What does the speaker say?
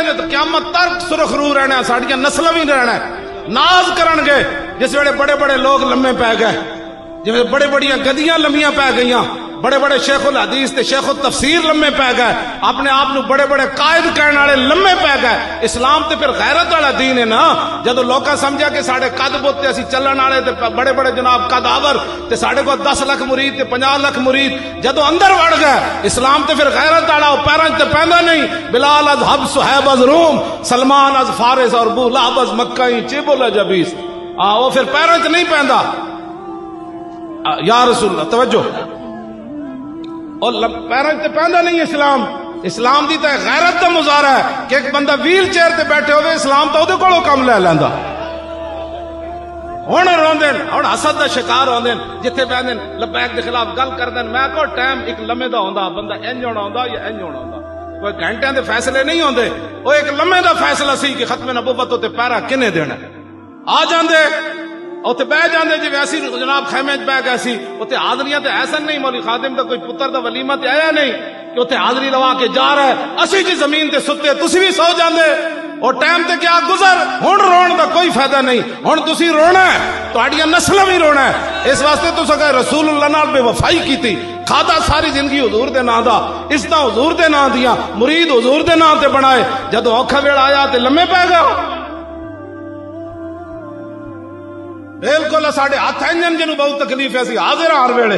رہے تو قیامت تک سرخ رو رہنا، ساڑیاں نسل بھی رہنا، ناز کرن گے جس ویلے بڑے بڑے لوگ لمے پی گئے، جی بڑے بڑیاں گدیاں لمیاں پی گئیاں، بڑے بڑے شیخ الحدیث تے شیخ التفسیر لمے پی گئے، اپنے آپ نو بڑے بڑے قائد کہنے والے لمے پی گئے۔ اسلام تے پھر غیرت والا دین ہے نا۔ جدو لوکاں سمجھا کہ ساڈے قد بوتے اسی چلن والے تے بڑے بڑے جناب قداور تے ساڈے کو 10 لاکھ مرید تے 50 لاکھ مرید، جدو اندر وڑ گئے اسلام تے پھر غیرت والا او پیراں تے پیندا نہیں۔ بلال از حب صہیب از روم، سلمان از فارس اور ابو لہب از مکہ چیبل جبیس، وہ پھر پیراں تے نہیں پیندا۔ یا رسول اللہ توجہ، اور پیراں تے پیندا نہیں اسلام۔ اسلام دی تے غیرت دا مظاہرہ ہے کہ ایک بندہ ویل چیئر تے بیٹھے ہوئے اسلام تو دے کولوں کم لے لیندا۔ ہن روندے ہن حسد دا شکار ہوندے جتھے بیندے لبیک دے خلاف گل کردے، میں کہو ٹائم ایک لمحے دا ہوندا، بندہ انج ہونا ہوندا یا انج ہونا ہوندا، کوئی گھنٹیاں دے فیصلے نہیں ہوندے، او ایک لمحے دا فیصلہ سی کہ ختم نبوت تے پیرا کنے دینا۔ آ جاندے اتنے بہ جاندے جی ویسی جناب خیمے چ بہ گئے سی، اتنے حاضریاں تے ایسا نہیں، مولوی خادم دا کوئی پتر دا ولیمہ تے آیا نہیں کہ اتنے حاضری لوا کے جا رہا ہے، اسی جی زمین تے ستے تسی بھی سو جاندے، اور ٹائم تے کیا گزر، ہن رون دا کوئی فائدہ نہیں، ہن تسی رونا ہے، تہاڈیاں نسلاں بھی رونا ہے۔ اس واسطے تساں کہ رسول اللہ نال بے وفائی کیتی، کھادا ساری زندگی حضور دے نام دا، عزتاں حضور دے نام دیاں، مرید حضور دے نام تے بنائے، جدوں اوکھا ویلا آیا تے لمے پے گا۔ بالکل ساڈے ہاتھ انجن جنوں بہت تکلیف ہے، اسی حاضر ہر ویلے